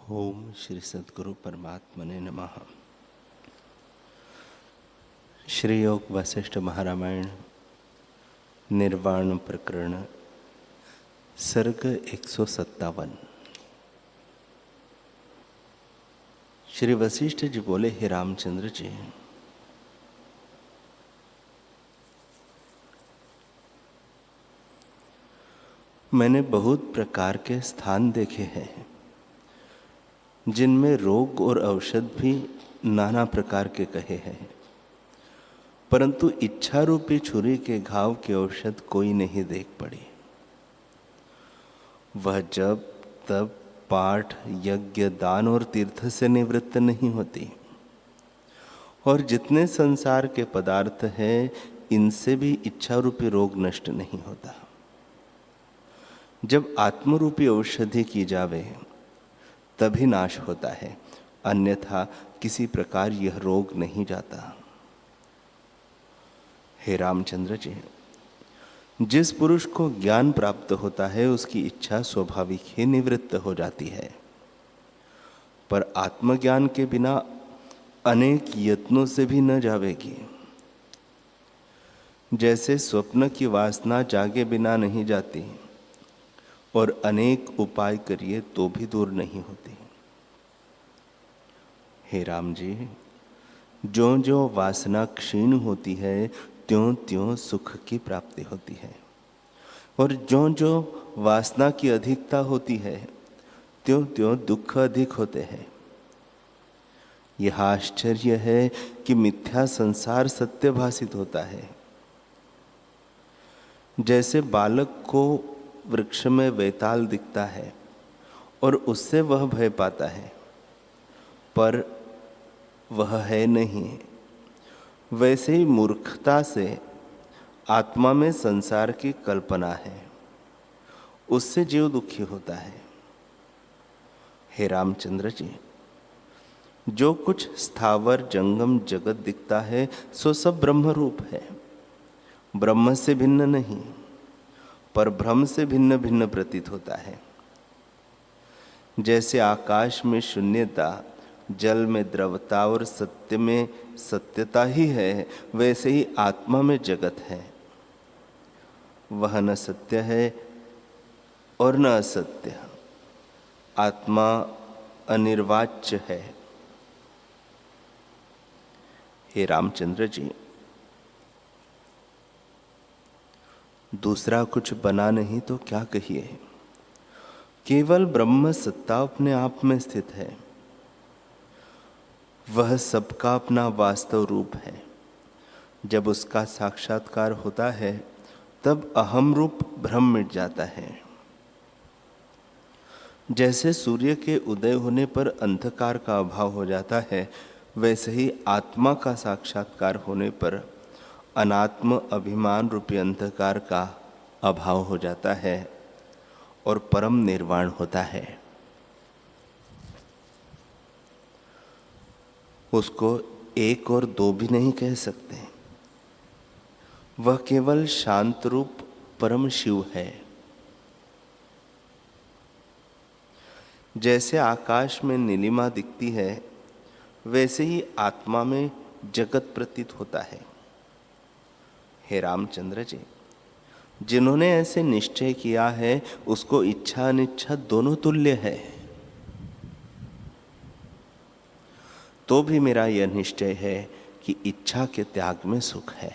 ओम श्री सद्गुरु परमात्मने नमः। श्री योग वशिष्ठ महारामायण निर्वाण प्रकरण सर्ग 157। श्री वशिष्ठ जी बोले, हे रामचंद्र जी, मैंने बहुत प्रकार के स्थान देखे हैं जिनमें रोग और औषध भी नाना प्रकार के कहे हैं, परंतु इच्छा रूपी छुरी के घाव की औषध कोई नहीं देख पड़ी। वह जब तब पाठ यज्ञ दान और तीर्थ से निवृत्त नहीं होती, और जितने संसार के पदार्थ हैं इनसे भी इच्छा रूपी रोग नष्ट नहीं होता। जब आत्मरूपी औषधि की जावे तभी नाश होता है, अन्यथा किसी प्रकार यह रोग नहीं जाता। हे रामचंद्र जी, जिस पुरुष को ज्ञान प्राप्त होता है उसकी इच्छा स्वाभाविक ही निवृत्त हो जाती है, पर आत्मज्ञान के बिना अनेक यत्नों से भी न जावेगी। जैसे स्वप्न की वासना जागे बिना नहीं जाती और अनेक उपाय करिए तो भी दूर नहीं होती। हे राम जी, जो जो वासना क्षीण होती है त्यों त्यों सुख की प्राप्ति होती है, और जो जो वासना की अधिकता होती है त्यों त्यों दुख अधिक होते हैं। यह आश्चर्य है कि मिथ्या संसार सत्य भासित होता है। जैसे बालक को वृक्ष में वैताल दिखता है और उससे वह भय पाता है, पर वह है नहीं, वैसे ही मूर्खता से आत्मा में संसार की कल्पना है, उससे जीव दुखी होता है। हे रामचंद्र जी, जो कुछ स्थावर जंगम जगत दिखता है सो सब ब्रह्म रूप है, ब्रह्म से भिन्न नहीं, पर भ्रम से भिन्न भिन्न प्रतीत होता है। जैसे आकाश में शून्यता, जल में द्रवता और सत्य में सत्यता ही है, वैसे ही आत्मा में जगत है। वह न सत्य है और न असत्य, आत्मा अनिर्वाच्य है। हे रामचंद्र जी, दूसरा कुछ बना नहीं तो क्या कहिए, केवल ब्रह्म सत्ता अपने आप में स्थित है। वह सबका अपना वास्तव रूप है। जब उसका साक्षात्कार होता है तब अहम रूप भ्रम मिट जाता है। जैसे सूर्य के उदय होने पर अंधकार का अभाव हो जाता है, वैसे ही आत्मा का साक्षात्कार होने पर अनात्म अभिमान रूपी अंधकार का अभाव हो जाता है और परम निर्वाण होता है। उसको एक और दो भी नहीं कह सकते, वह केवल शांत रूप परम शिव है। जैसे आकाश में नीलिमा दिखती है, वैसे ही आत्मा में जगत प्रतीत होता है। हे रामचंद्र जी, जिन्होंने ऐसे निश्चय किया है उसको इच्छा अनिच्छा दोनों तुल्य है। तो भी मेरा यह निश्चय है कि इच्छा के त्याग में सुख है।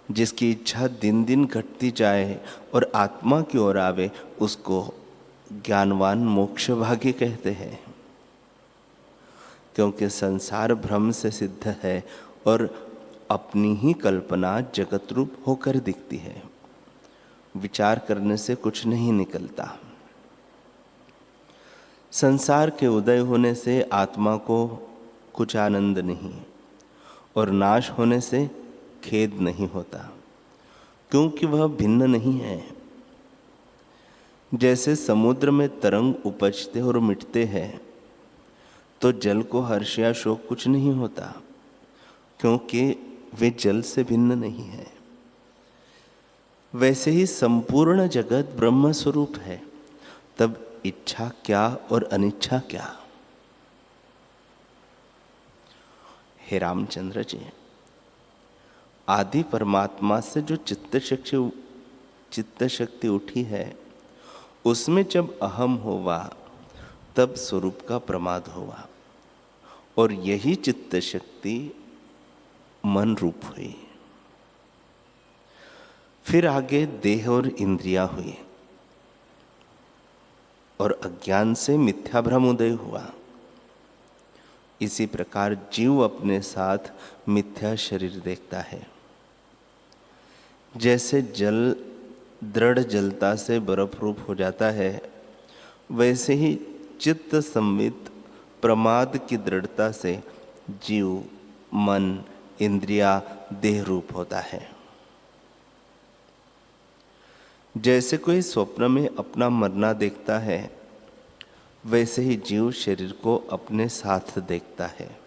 जिसकी इच्छा दिन दिन घटती जाए और आत्मा की ओर आवे, उसको ज्ञानवान मोक्ष भागी कहते हैं, क्योंकि संसार भ्रम से सिद्ध है और अपनी ही कल्पना जगत रूप होकर दिखती है। विचार करने से कुछ नहीं निकलता। संसार के उदय होने से आत्मा को कुछ आनंद नहीं और नाश होने से खेद नहीं होता, क्योंकि वह भिन्न नहीं है। जैसे समुद्र में तरंग उपजते और मिटते हैं, तो जल को हर्ष या शोक कुछ नहीं होता, क्योंकि वे जल से भिन्न नहीं है। वैसे ही संपूर्ण जगत ब्रह्म स्वरूप है, तब इच्छा क्या और अनिच्छा क्या? हे रामचंद्र जी, आदि परमात्मा से जो चित्त शक्ति उठी है, उसमें जब अहम हुआ तब स्वरूप का प्रमाद हुआ, और यही चित्त शक्ति मन रूप हुई। फिर आगे देह और इंद्रियां हुई, और अज्ञान से मिथ्या भ्रम उदय हुआ। इसी प्रकार जीव अपने साथ मिथ्या शरीर देखता है। जैसे जल दृढ़ जलता से बर्फ रूप हो जाता है, वैसे ही चित्त संवित प्रमाद की दृढ़ता से जीव, मन, इंद्रिया देह रूप होता है। जैसे कोई स्वप्न में अपना मरना देखता है, वैसे ही जीव शरीर को अपने साथ देखता है।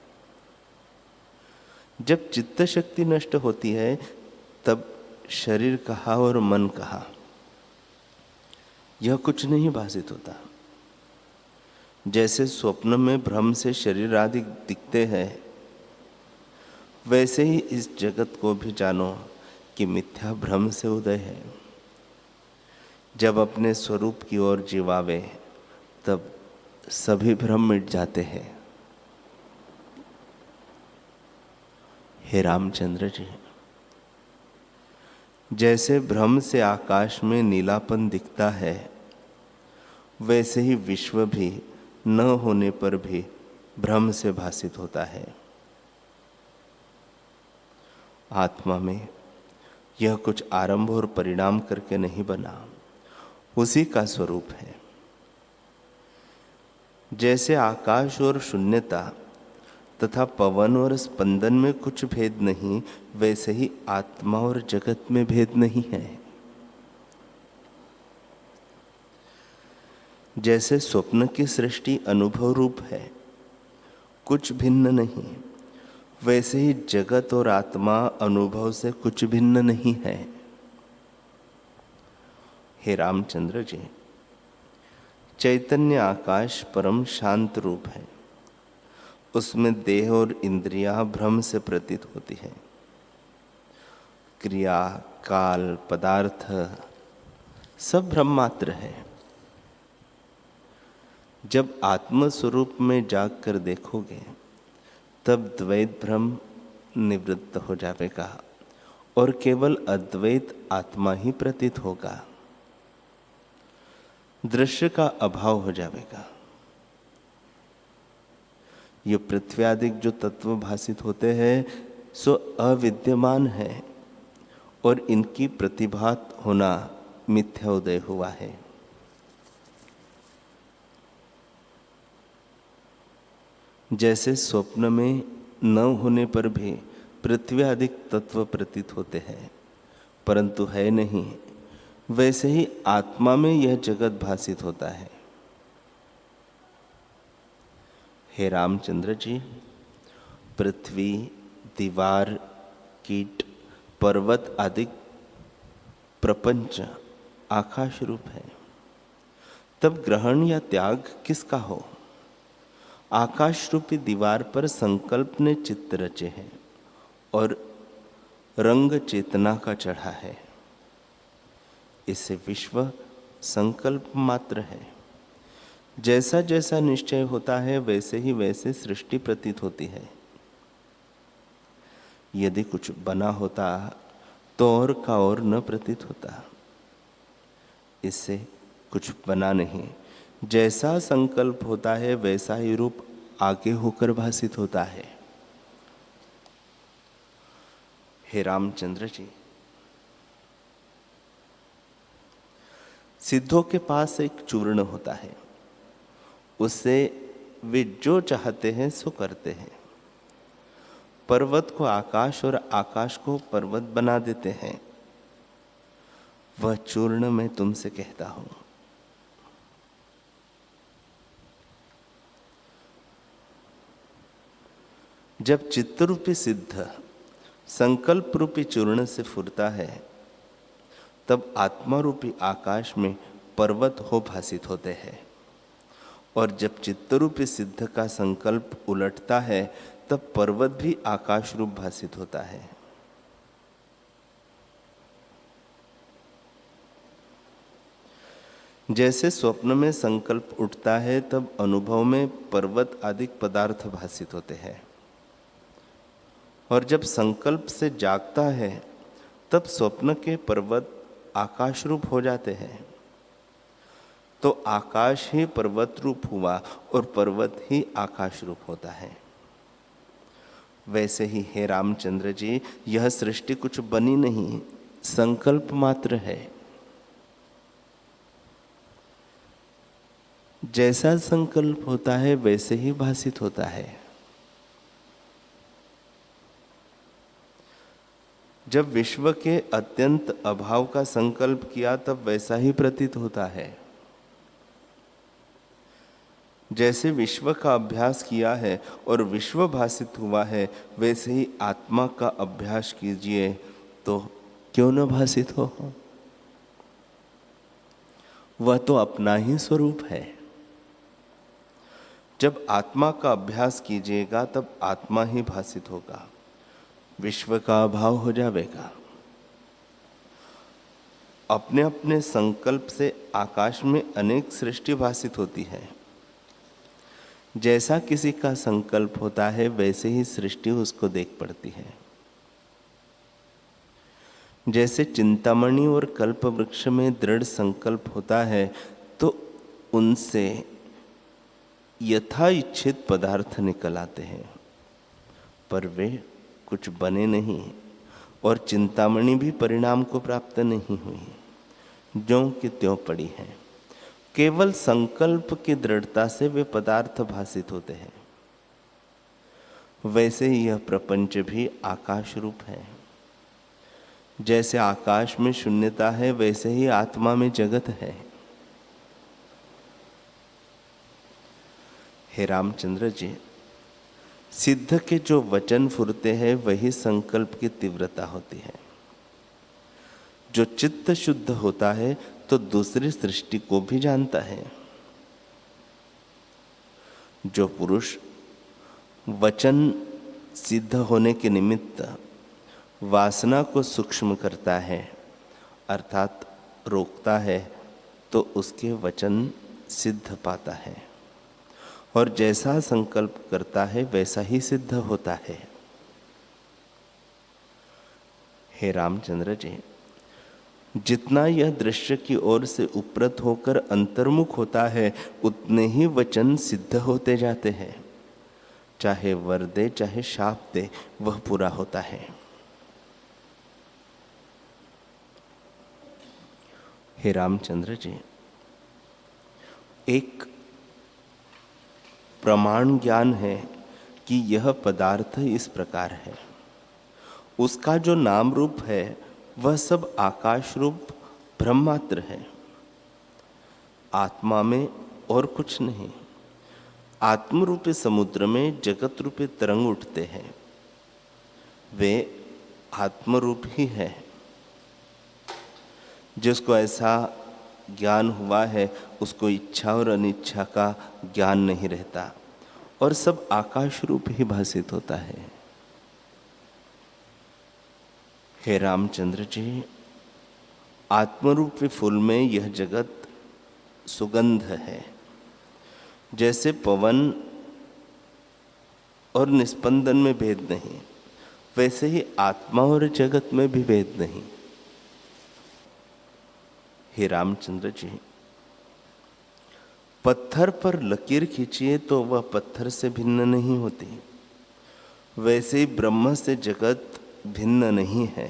जब चित्त शक्ति नष्ट होती है, तब शरीर कहा और मन कहा, यह कुछ नहीं भासित होता। जैसे स्वप्न में भ्रम से शरीर आदि दिखते हैं, वैसे ही इस जगत को भी जानो कि मिथ्या भ्रम से उदय है। जब अपने स्वरूप की ओर जीव आवे, तब सभी भ्रम मिट जाते हैं। हे रामचंद्र जी, जैसे भ्रम से आकाश में नीलापन दिखता है, वैसे ही विश्व भी न होने पर भी भ्रम से भासित होता है। आत्मा में यह कुछ आरंभ और परिणाम करके नहीं बना, उसी का स्वरूप है। जैसे आकाश और शून्यता तथा पवन और स्पंदन में कुछ भेद नहीं, वैसे ही आत्मा और जगत में भेद नहीं है। जैसे स्वप्न की सृष्टि अनुभव रूप है, कुछ भिन्न नहीं, वैसे ही जगत और आत्मा अनुभव से कुछ भिन्न नहीं है। हे रामचंद्र जी, चैतन्य आकाश परम शांत रूप है। उसमें देह और इंद्रियां भ्रम से प्रतीत होती है। क्रिया, काल, पदार्थ सब भ्रम मात्र है। जब आत्म स्वरूप में जाग कर देखोगे, तब द्वैत भ्रम निवृत्त हो जाएगा और केवल अद्वैत आत्मा ही प्रतीत होगा। दृश्य का अभाव हो जाएगा। ये पृथ्वी आदि जो तत्व भासित होते हैं, सो अविद्यमान है, और इनकी प्रतिभात होना मिथ्या उदय हुआ है। जैसे स्वप्न में न होने पर भी पृथ्वी आदि तत्व प्रतीत होते हैं, परंतु है नहीं, वैसे ही आत्मा में यह जगत भासित होता है। हे रामचंद्र जी, पृथ्वी, दीवार, कीट, पर्वत आदि प्रपंच आकाश रूप है। तब ग्रहण या त्याग किसका हो? आकाश रूपी दीवार पर संकल्प ने चित्त रचे हैं और रंग चेतना का चढ़ा है। इससे विश्व संकल्प मात्र है। जैसा जैसा निश्चय होता है, वैसे ही वैसे सृष्टि प्रतीत होती है। यदि कुछ बना होता तो और का और न प्रतीत होता। इससे कुछ बना नहीं, जैसा संकल्प होता है वैसा ही रूप आगे होकर भासित होता है। हे रामचंद्र जी, सिद्धों के पास एक चूर्ण होता है, उससे वे जो चाहते हैं सो करते हैं। पर्वत को आकाश और आकाश को पर्वत बना देते हैं। वह चूर्ण मैं तुमसे कहता हूं। जब चित्त रूपी सिद्ध संकल्प रूपी चूर्ण से फुरता है, तब आत्मा रूपी आकाश में पर्वत हो भासित होते हैं। और जब चित्तरूपी सिद्ध का संकल्प उलटता है तब पर्वत भी आकाश रूप भासित होता है। जैसे स्वप्न में संकल्प उठता है तब अनुभव में पर्वत आदि पदार्थ भासित होते हैं, और जब संकल्प से जागता है तब स्वप्न के पर्वत आकाश रूप हो जाते हैं। तो आकाश ही पर्वत रूप हुआ और पर्वत ही आकाश रूप होता है। वैसे ही हे रामचंद्र जी, यह सृष्टि कुछ बनी नहीं, संकल्प मात्र है। जैसा संकल्प होता है वैसे ही भासित होता है। जब विश्व के अत्यंत अभाव का संकल्प किया तब वैसा ही प्रतीत होता है। जैसे विश्व का अभ्यास किया है और विश्व भासित हुआ है, वैसे ही आत्मा का अभ्यास कीजिए तो क्यों न भासित हो। वह तो अपना ही स्वरूप है। जब आत्मा का अभ्यास कीजिएगा तब आत्मा ही भासित होगा, विश्व का अभाव हो जाएगा। अपने अपने संकल्प से आकाश में अनेक सृष्टि भासित होती है। जैसा किसी का संकल्प होता है वैसे ही सृष्टि उसको देख पड़ती है। जैसे चिंतामणि और कल्प वृक्ष में दृढ़ संकल्प होता है तो उनसे यथा इच्छित पदार्थ निकल आते हैं, पर वे कुछ बने नहीं और चिंतामणि भी परिणाम को प्राप्त नहीं हुई, ज्यों की त्यों पड़ी है। केवल संकल्प की दृढ़ता से वे पदार्थ भासित होते हैं। वैसे ही यह प्रपंच भी आकाश रूप है। जैसे आकाश में शून्यता है वैसे ही आत्मा में जगत है। हे रामचंद्र जी, सिद्ध के जो वचन फुरते हैं वही संकल्प की तीव्रता होती है। जो चित्त शुद्ध होता है तो दूसरी सृष्टि को भी जानता है। जो पुरुष वचन सिद्ध होने के निमित्त वासना को सूक्ष्म करता है अर्थात रोकता है, तो उसके वचन सिद्ध पाता है, और जैसा संकल्प करता है वैसा ही सिद्ध होता है। हे रामचंद्र जी, जितना यह दृश्य की ओर से उपरत होकर अंतर्मुख होता है उतने ही वचन सिद्ध होते जाते हैं। चाहे वर दे चाहे शाप दे, वह पूरा होता है। हे रामचंद्र जी, एक प्रमाण ज्ञान है कि यह पदार्थ इस प्रकार है। उसका जो नाम रूप है वह सब आकाश रूप ब्रह्मात्र है, आत्मा में और कुछ नहीं। आत्म रूपी समुद्र में जगत रूपी तरंग उठते हैं, वे आत्म रूप ही है। जिसको ऐसा ज्ञान हुआ है उसको इच्छा और अनिच्छा का ज्ञान नहीं रहता और सब आकाश रूप ही भासित होता है। हे रामचंद्र जी, आत्मरूपी फूल में यह जगत सुगंध है। जैसे पवन और निस्पंदन में भेद नहीं, वैसे ही आत्मा और जगत में भी भेद नहीं। हे रामचंद्र जी, पत्थर पर लकीर खींचिए तो वह पत्थर से भिन्न नहीं होती, वैसे ही ब्रह्म से जगत भिन्न नहीं है।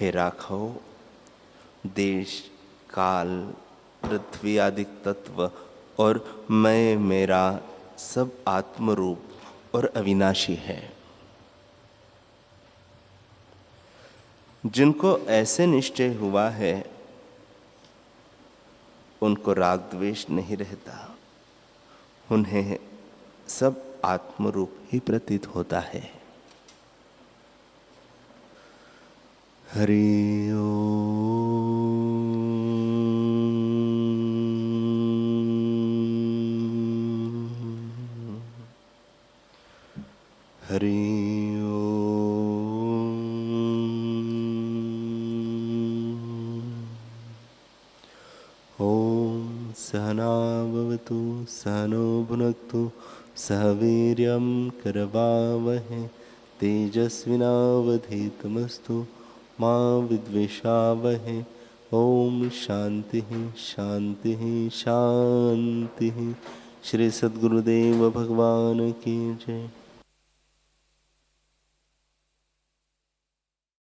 हे राघव, देश काल पृथ्वी आदि तत्व और मैं मेरा सब आत्मरूप और अविनाशी है। जिनको ऐसे निश्चय हुआ है उनको राग द्वेष नहीं रहता, उन्हें सब आत्मरूप ही प्रतीत होता है। हरि ओम। हरि ओम सहना भवतु सहनो भुनक्तु सह वीर्यं करवावहै तेजस्विनावधीतमस्तु मा विद्विषावहै। ओम शांति शांति शांति। श्री सद्गुरुदेव भगवान की जय।